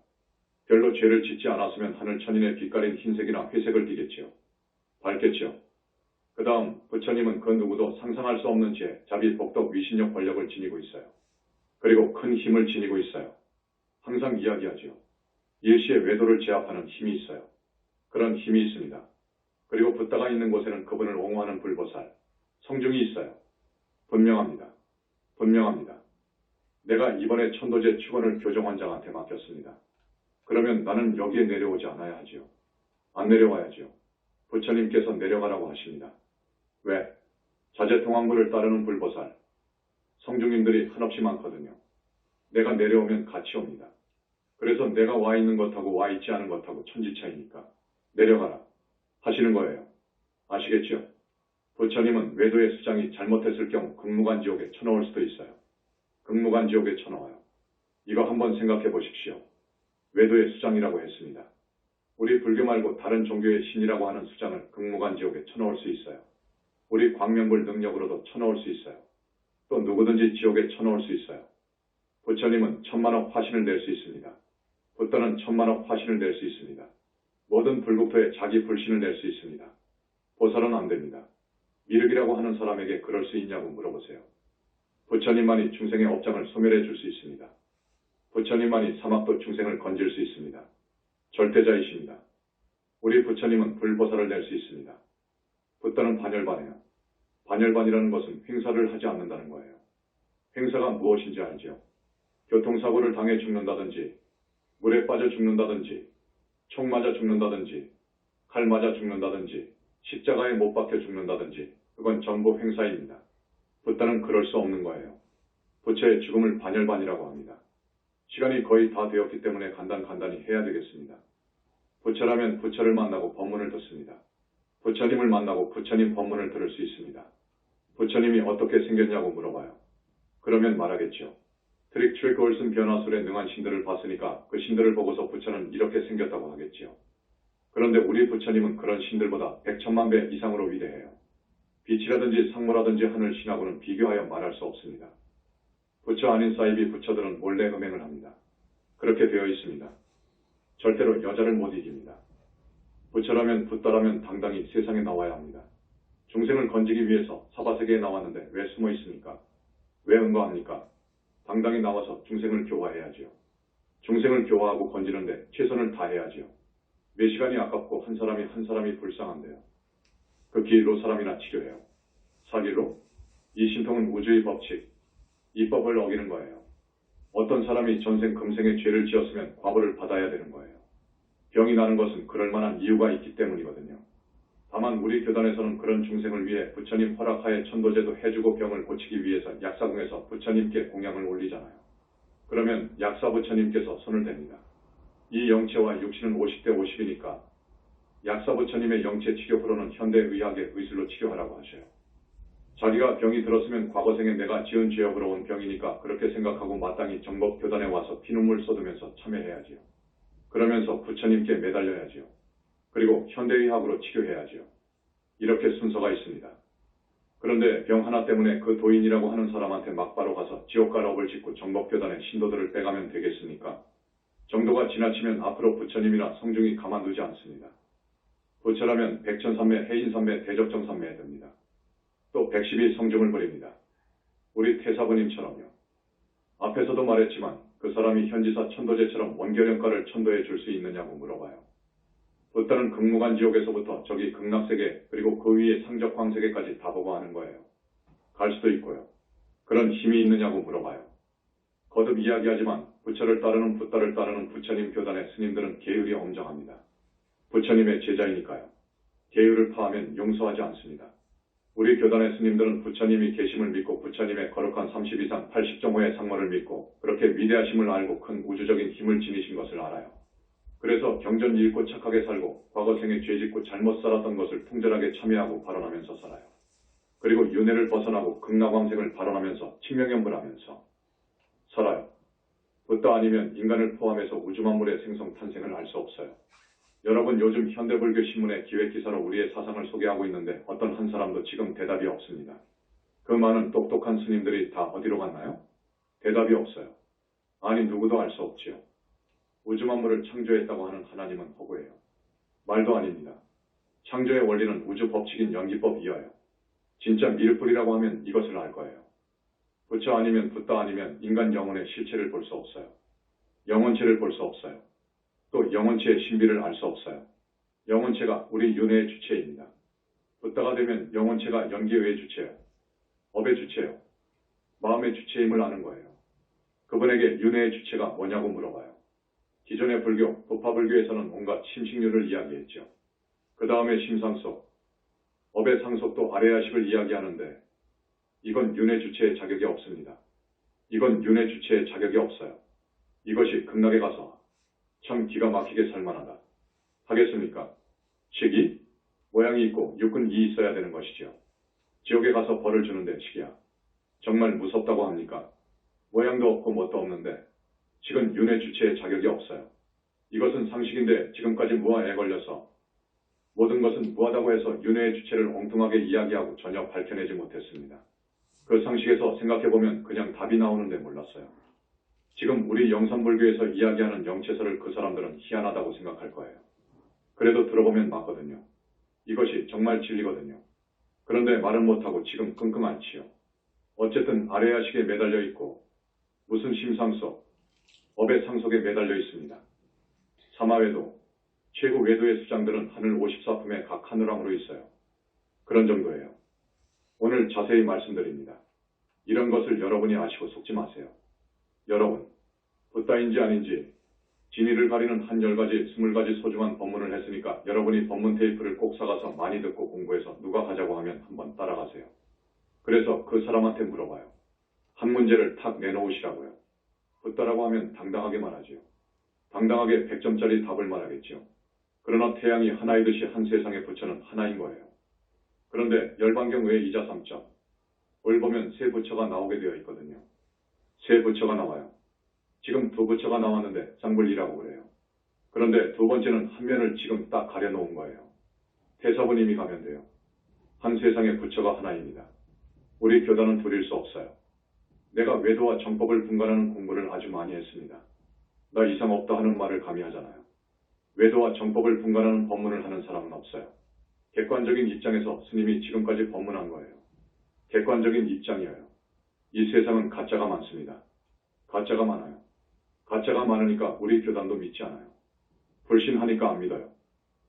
별로 죄를 짓지 않았으면 하늘 천인의 빛깔인 흰색이나 회색을 띠겠지요. 밝겠지요. 그 다음 부처님은 그 누구도 상상할 수 없는 지혜, 자비, 복덕, 위신력, 권력을 지니고 있어요. 그리고 큰 힘을 지니고 있어요. 항상 이야기하지요. 일시의 외도를 제압하는 힘이 있어요. 그런 힘이 있습니다. 그리고 붓다가 있는 곳에는 그분을 옹호하는 불보살, 성중이 있어요. 분명합니다. 분명합니다. 내가 이번에 천도제 축원을 교정원장한테 맡겼습니다. 그러면 나는 여기에 내려오지 않아야 하지요. 안 내려와야지요. 부처님께서 내려가라고 하십니다. 왜? 자제통왕부를 따르는 불보살, 성중님들이 한없이 많거든요. 내가 내려오면 같이 옵니다. 그래서 내가 와 있는 것하고 와 있지 않은 것하고 천지차이니까 내려가라 하시는 거예요. 아시겠죠? 부처님은 외도의 수장이 잘못했을 경우 극무간지옥에 쳐넣을 수도 있어요. 극무간지옥에 쳐넣어요. 이거 한번 생각해 보십시오. 외도의 수장이라고 했습니다. 우리 불교 말고 다른 종교의 신이라고 하는 수장을 극무간지옥에 쳐넣을 수 있어요. 우리 광명불 능력으로도 쳐넣을 수 있어요. 또 누구든지 지옥에 쳐넣을 수 있어요. 부처님은 1000만억 화신을 낼 수 있습니다. 붓다는 1000만억 화신을 낼 수 있습니다. 모든 불국토에 자기 불신을 낼 수 있습니다. 보살은 안 됩니다. 미륵이라고 하는 사람에게 그럴 수 있냐고 물어보세요. 부처님만이 중생의 업장을 소멸해 줄 수 있습니다. 부처님만이 사막도 중생을 건질 수 있습니다. 절대자이십니다. 우리 부처님은 불보살을 낼 수 있습니다. 붓다는 반열반이에요. 반열반이라는 것은 횡사를 하지 않는다는 거예요. 횡사가 무엇인지 알죠? 교통사고를 당해 죽는다든지, 물에 빠져 죽는다든지, 총 맞아 죽는다든지, 칼 맞아 죽는다든지, 십자가에 못 박혀 죽는다든지, 그건 전부 횡사입니다. 붓다는 그럴 수 없는 거예요. 부처의 죽음을 반열반이라고 합니다. 시간이 거의 다 되었기 때문에 간단히 해야 되겠습니다. 부처라면 부처를 만나고 법문을 듣습니다. 부처님을 만나고 부처님 법문을 들을 수 있습니다. 부처님이 어떻게 생겼냐고 물어봐요. 그러면 말하겠죠. 트릭 올슨 변화술에 능한 신들을 봤으니까 그 신들을 보고서 부처는 이렇게 생겼다고 하겠지요. 그런데 우리 부처님은 그런 신들보다 100,000만 배 이상으로 위대해요. 빛이라든지 상무라든지 하늘 신하고는 비교하여 말할 수 없습니다. 부처 아닌 사이비 부처들은 몰래 음행을 합니다. 그렇게 되어 있습니다. 절대로 여자를 못 이깁니다. 부처라면 붓다라면 당당히 세상에 나와야 합니다. 중생을 건지기 위해서 사바세계에 나왔는데 왜 숨어 있습니까? 왜 응거합니까? 당당히 나와서 중생을 교화해야지요. 중생을 교화하고 건지는데 최선을 다해야지요. 몇 시간이 아깝고 한 사람이 불쌍한데요. 그 길로 사람이나 치료해요. 사길로? 이 신통은 우주의 법칙, 이 법을 어기는 거예요. 어떤 사람이 전생 금생에 죄를 지었으면 과보를 받아야 되는 거예요. 병이 나는 것은 그럴 만한 이유가 있기 때문이거든요. 다만 우리 교단에서는 그런 중생을 위해 부처님 허락하에 천도제도 해주고 병을 고치기 위해서 약사궁에서 부처님께 공양을 올리잖아요. 그러면 약사 부처님께서 손을 댑니다. 이 영체와 육신은 50대 50이니까 약사 부처님의 영체 치료프로는 현대의학의 의술로 치료하라고 하셔요. 자기가 병이 들었으면 과거생에 내가 지은 죄업으로 온 병이니까 그렇게 생각하고 마땅히 정법 교단에 와서 피눈물 쏟으면서 참여해야지요. 그러면서 부처님께 매달려야지요. 그리고 현대의학으로 치료해야지요. 이렇게 순서가 있습니다. 그런데 병 하나 때문에 그 도인이라고 하는 사람한테 막바로 가서 지옥갈 업을 짓고 정법교단의 신도들을 빼가면 되겠습니까? 정도가 지나치면 앞으로 부처님이나 성중이 가만두지 않습니다. 부처라면 백천삼매, 해인삼매, 대적정삼매에 듭니다. 또 112 성중을 버립니다. 우리 태사부님처럼요. 앞에서도 말했지만 그 사람이 현지사 천도제처럼 원결연가를 천도해 줄 수 있느냐고 물어봐요. 붓다는 극무간지옥에서부터 저기 극락세계 그리고 그 위에 상적광세계까지 다 보고 하는 거예요. 갈 수도 있고요. 그런 힘이 있느냐고 물어봐요. 거듭 이야기하지만 부처를 따르는 붓다를 따르는 부처님 교단의 스님들은 계율이 엄정합니다. 부처님의 제자이니까요. 계율을 파하면 용서하지 않습니다. 우리 교단의 스님들은 부처님이 계심을 믿고 부처님의 거룩한 30 이상 80.5의 상모를 믿고 그렇게 위대하심을 알고 큰 우주적인 힘을 지니신 것을 알아요. 그래서 경전 읽고 착하게 살고 과거생에 죄짓고 잘못 살았던 것을 통절하게 참여하고 발언하면서 살아요. 그리고 윤회를 벗어나고 극락왕생을 발언하면서 칭명연불하면서 살아요. 붓다 아니면 인간을 포함해서 우주 만물의 생성 탄생을 알 수 없어요. 여러분 요즘 현대불교 신문의 기획기사로 우리의 사상을 소개하고 있는데 어떤 한 사람도 지금 대답이 없습니다. 그 많은 똑똑한 스님들이 다 어디로 갔나요? 대답이 없어요. 아니 누구도 알 수 없지요. 우주 만물을 창조했다고 하는 하나님은 허구예요. 말도 아닙니다. 창조의 원리는 우주 법칙인 연기법이어요. 진짜 밀불이라고 하면 이것을 알 거예요. 부처 아니면 붓다 아니면 인간 영혼의 실체를 볼 수 없어요. 영혼체를 볼 수 없어요. 또 영혼체의 신비를 알 수 없어요. 영혼체가 우리 윤회의 주체입니다. 붓다가 되면 영혼체가 연기의 주체예요. 업의 주체예요. 마음의 주체임을 아는 거예요. 그분에게 윤회의 주체가 뭐냐고 물어봐요. 기존의 불교, 도파불교에서는 온갖 심식류를 이야기했죠. 그 다음에 심상속, 업의 상속도 아레야식을 이야기하는데 이건 윤회 주체의 자격이 없습니다. 이건 윤회 주체의 자격이 없어요. 이것이 극락에 가서 참 기가 막히게 살만하다. 하겠습니까? 식이 모양이 있고 육은 이 있어야 되는 것이죠. 지옥에 가서 벌을 주는데 식이야. 정말 무섭다고 합니까? 모양도 없고 뭣도 없는데 식은 윤회 주체의 자격이 없어요. 이것은 상식인데 지금까지 무아에 걸려서 모든 것은 무하다고 해서 윤회의 주체를 엉뚱하게 이야기하고 전혀 밝혀내지 못했습니다. 그 상식에서 생각해보면 그냥 답이 나오는데 몰랐어요. 지금 우리 영산불교에서 이야기하는 영체설을 그 사람들은 희한하다고 생각할 거예요. 그래도 들어보면 맞거든요. 이것이 정말 진리거든요. 그런데 말은 못하고 지금 끙끙 앓지요. 어쨌든 아레야식에 매달려 있고 무슨 심상속, 업의 상속에 매달려 있습니다. 사마외도, 최고 외도의 수장들은 하늘 54품에 각 하늘왕으로 있어요. 그런 정도예요. 오늘 자세히 말씀드립니다. 이런 것을 여러분이 아시고 속지 마세요. 여러분, 붓다인지 아닌지 진위를 가리는 한 10가지, 20가지 소중한 법문을 했으니까 여러분이 법문 테이프를 꼭 사가서 많이 듣고 공부해서 누가 가자고 하면 한번 따라가세요. 그래서 그 사람한테 물어봐요. 한 문제를 탁 내놓으시라고요. 붓다라고 하면 당당하게 말하지요. 당당하게 100점짜리 답을 말하겠지요. 그러나 태양이 하나이듯이 한 세상의 부처는 하나인 거예요. 그런데 열반경 외에 이자 3점. 올 보면 세 부처가 나오게 되어 있거든요. 세 부처가 나와요. 지금 두 부처가 나왔는데 쌍불이라고 그래요. 그런데 두 번째는 한 면을 지금 딱 가려놓은 거예요. 태사부님이 가면 돼요. 한 세상의 부처가 하나입니다. 우리 교단은 둘일 수 없어요. 내가 외도와 정법을 분간하는 공부를 아주 많이 했습니다. 나 이상 없다 하는 말을 감히 하잖아요. 외도와 정법을 분간하는 법문을 하는 사람은 없어요. 객관적인 입장에서 스님이 지금까지 법문한 거예요. 객관적인 입장이에요. 이 세상은 가짜가 많습니다. 가짜가 많아요. 가짜가 많으니까 우리 교단도 믿지 않아요. 불신하니까 안 믿어요.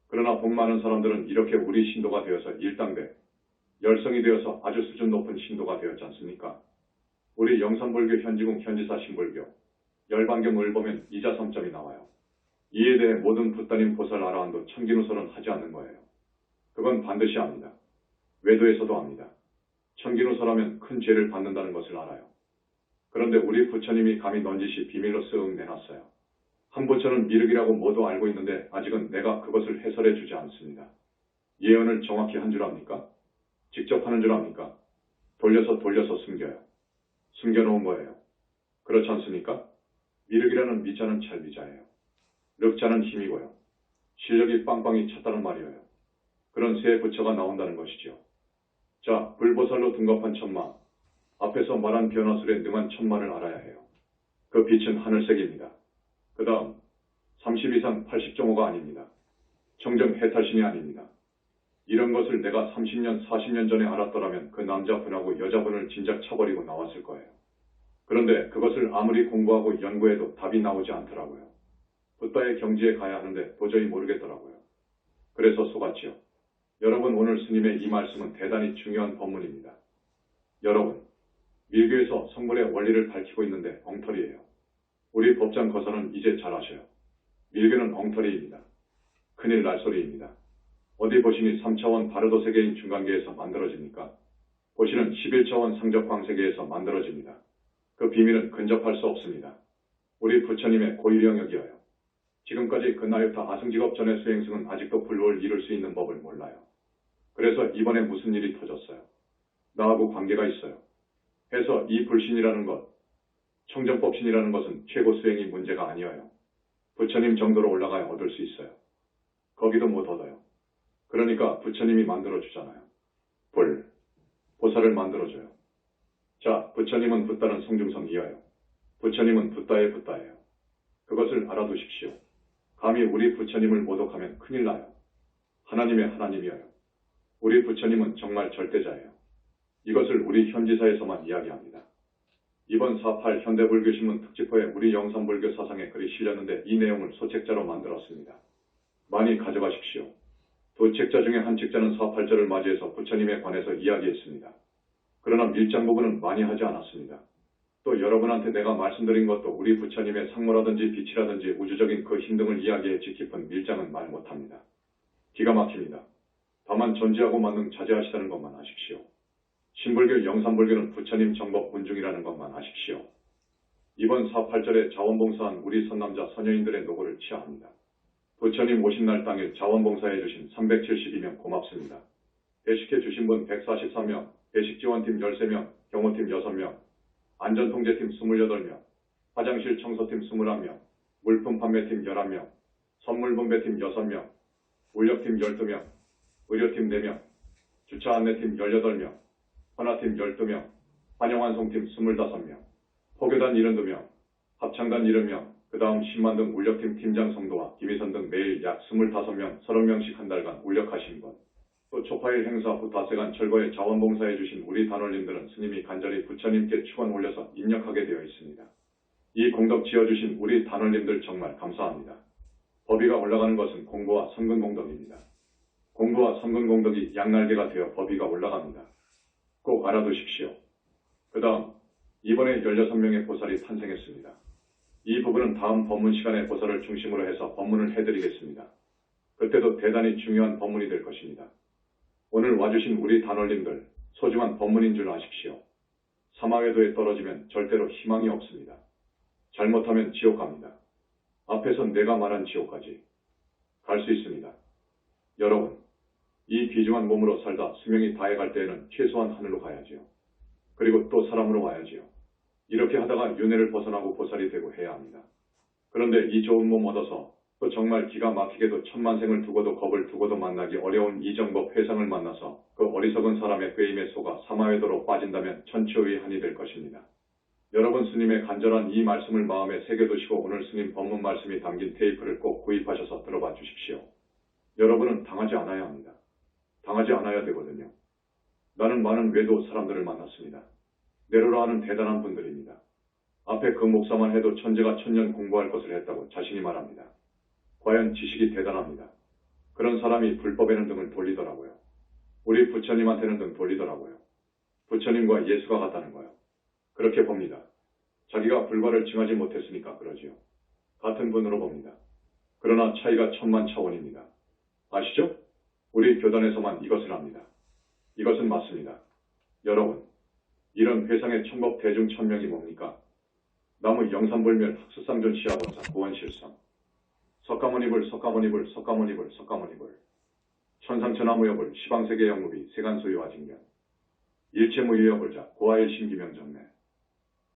그러나 복 많은 사람들은 이렇게 우리 신도가 되어서 일당백, 열성이 되어서 아주 수준 높은 신도가 되었지 않습니까? 우리 영산불교 현지궁 현지사 신불교, 열반경을 보면 이자 3점이 나와요. 이에 대해 모든 붓다님 보살 아라한도 청기누설은 하지 않는 거예요. 그건 반드시 합니다. 외도에서도 합니다. 청기누설하면 큰 죄를 받는다는 것을 알아요. 그런데 우리 부처님이 감히 넌지시 비밀로 쓱 내놨어요. 한 부처는 미륵이라고 모두 알고 있는데 아직은 내가 그것을 해설해 주지 않습니다. 예언을 정확히 한 줄 압니까? 직접 하는 줄 압니까? 돌려서 숨겨요. 숨겨놓은 거예요. 그렇지 않습니까? 미륵이라는 미자는 찰미자예요. 륵자는 힘이고요. 실력이 빵빵히 찼다는 말이에요. 그런 세 부처가 나온다는 것이죠. 자, 불보살로 둔갑한 천마, 앞에서 말한 변화술에 능한 천마를 알아야 해요. 그 빛은 하늘색입니다. 그 다음 30 이상 80정호가 아닙니다. 청정 해탈신이 아닙니다. 이런 것을 내가 30년, 40년 전에 알았더라면 그 남자분하고 여자분을 진작 쳐버리고 나왔을 거예요. 그런데 그것을 아무리 공부하고 연구해도 답이 나오지 않더라고요. 붓다의 경지에 가야 하는데 도저히 모르겠더라고요. 그래서 속았지요. 여러분, 오늘 스님의 이 말씀은 대단히 중요한 법문입니다. 여러분, 밀교에서 성불의 원리를 밝히고 있는데 엉터리예요. 우리 법장 거사는 이제 잘 아셔요. 밀교는 엉터리입니다. 큰일 날 소리입니다. 어디 보시니 3차원 바르도 세계인 중간계에서 만들어집니까? 보시는 11차원 상적광세계에서 만들어집니다. 그 비밀은 근접할 수 없습니다. 우리 부처님의 고유 영역이어요. 지금까지 그 나유타 아승직업 전의 수행승은 아직도 불법을 이룰 수 있는 법을 몰라요. 그래서 이번에 무슨 일이 터졌어요. 나하고 관계가 있어요. 해서 이 불신이라는 것, 청정법신이라는 것은 최고 수행이 문제가 아니어요. 부처님 정도로 올라가야 얻을 수 있어요. 거기도 못 얻어요. 그러니까 부처님이 만들어주잖아요. 보살을 만들어줘요. 자, 부처님은 붓다는 성중성이어요. 부처님은 붓다의 붓다예요. 그것을 알아두십시오. 감히 우리 부처님을 모독하면 큰일 나요. 하나님의 하나님이어요. 우리 부처님은 정말 절대자예요. 이것을 우리 현지사에서만 이야기합니다. 이번 4.8 현대불교신문 특집호에 우리 영산불교 사상에 글이 실렸는데 이 내용을 소책자로 만들었습니다. 많이 가져가십시오. 두 책자 중에 한 책자는 4.8절을 맞이해서 부처님에 관해서 이야기했습니다. 그러나 밀장 부분은 많이 하지 않았습니다. 또 여러분한테 내가 말씀드린 것도 우리 부처님의 상모라든지 빛이라든지 우주적인 그 힘 등을 이야기했지 깊은 밀장은 말 못합니다. 기가 막힙니다. 다만 존재하고 만능 자제하시다는 것만 아십시오. 신불교 영산불교는 부처님 정법 운중이라는 것만 아십시오. 이번 4.8절에 자원봉사한 우리 선남자 선녀인들의 노고를 치하합니다. 부처님 오신 날 당일 자원봉사해 주신 372명 고맙습니다. 배식해 주신 분 143명, 배식지원팀 13명, 경호팀 6명, 안전통제팀 28명, 화장실 청소팀 21명, 물품 판매팀 11명, 선물분배팀 6명, 울력팀 12명, 의료팀 4명, 주차 안내팀 18명, 헌화팀 12명, 환영환송팀 25명, 포교단 72명, 합창단 70명, 그 다음 10만 등 울력팀 팀장 성도와 김희선 등 매일 약 25명, 30명씩 한 달간 울력하신 분, 또 초파일 행사 후 닷새간 철거에 자원봉사해 주신 우리 단원님들은 스님이 간절히 부처님께 축원 올려서 입력하게 되어 있습니다. 이 공덕 지어주신 우리 단원님들 정말 감사합니다. 법위가 올라가는 것은 공부와 선근공덕입니다. 공부와 선근공덕이 양날개가 되어 법위가 올라갑니다. 꼭 알아두십시오. 그 다음 이번에 16명의 보살이 탄생했습니다. 이 부분은 다음 법문 시간에 보살을 중심으로 해서 법문을 해드리겠습니다. 그때도 대단히 중요한 법문이 될 것입니다. 오늘 와주신 우리 단원님들 소중한 법문인 줄 아십시오. 사마외도에 떨어지면 절대로 희망이 없습니다. 잘못하면 지옥 갑니다. 앞에선 내가 말한 지옥까지 갈 수 있습니다. 여러분, 이 귀중한 몸으로 살다 수명이 다해갈 때에는 최소한 하늘로 가야지요. 그리고 또 사람으로 와야지요. 이렇게 하다가 윤회를 벗어나고 보살이 되고 해야 합니다. 그런데 이 좋은 몸 얻어서 또 정말 기가 막히게도 천만생을 두고도 겁을 두고도 만나기 어려운 이정법 회상을 만나서 그 어리석은 사람의 꾀임에 속아 사마외도로 빠진다면 천추의 한이 될 것입니다. 여러분 스님의 간절한 이 말씀을 마음에 새겨두시고 오늘 스님 법문 말씀이 담긴 테이프를 꼭 구입하셔서 들어봐 주십시오. 여러분은 당하지 않아야 합니다. 당하지 않아야 되거든요. 나는 많은 외도 사람들을 만났습니다. 내로라 하는 대단한 분들입니다. 앞에 그 목사만 해도 천재가 천년 공부할 것을 했다고 자신이 말합니다. 과연 지식이 대단합니다. 그런 사람이 불법에는 등을 돌리더라고요. 우리 부처님한테는 등 돌리더라고요. 부처님과 예수가 같다는 거요. 그렇게 봅니다. 자기가 불과를 증하지 못했으니까 그러지요. 같은 분으로 봅니다. 그러나 차이가 천만차원입니다. 아시죠? 우리 교단에서만 이것을 합니다. 이것은 맞습니다. 여러분, 이런 회상의 청법 대중 천명이 뭡니까? 나무 영산불멸 흑수상존 시아본사 고원실성 석가모니불 석가모니불 석가모니불 석가모니불 천상천하무여불 시방세계 영무비 세간소유와 직면 일체무유여불자 고아일신기명정매